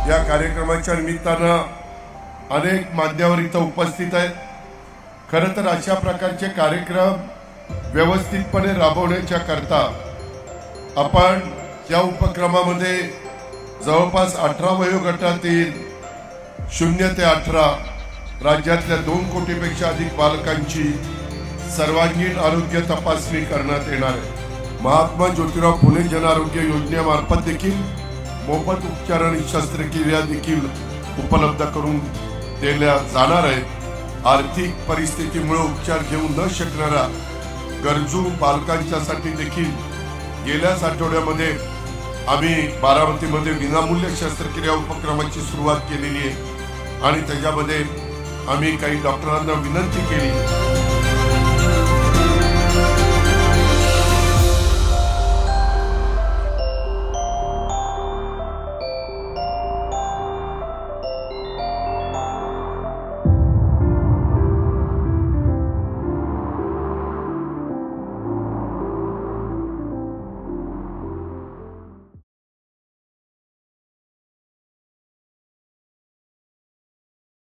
या कार्यक्रमाच्या निमित्तानं अनेक मान्यवर इथं उपस्थित आहेत। खरं तर अशा प्रकारचे कार्यक्रम व्यवस्थितपणे राबवण्याच्या करता आपण या उपक्रमामध्ये जवळपास 18 वयोगटातील 0 ते 18 राज्यातल्या 2 कोटीपेक्षा अधिक बालकांची सर्वांगीण आरोग्य तपासणी करण्यात येणार आहे। महात्मा ज्योतिराव फुले जन आरोग्य योजनेमार्फत देखील मोफत उपचार आणि शस्त्रक्रिया देखील उपलब्ध करून दिल्या जाणार आहेत। आर्थिक परिस्थितीमुळे उपचार घेऊ न शकणाऱ्या गरजू बालकांच्यासाठी देखील गेल्याच आठवड्यामध्ये आम्ही बारामतीमध्ये विनामूल्य शस्त्रक्रिया उपक्रमाची सुरुवात केलेली आहे आणि त्याच्यामध्ये आम्ही काही डॉक्टरांना विनंती केली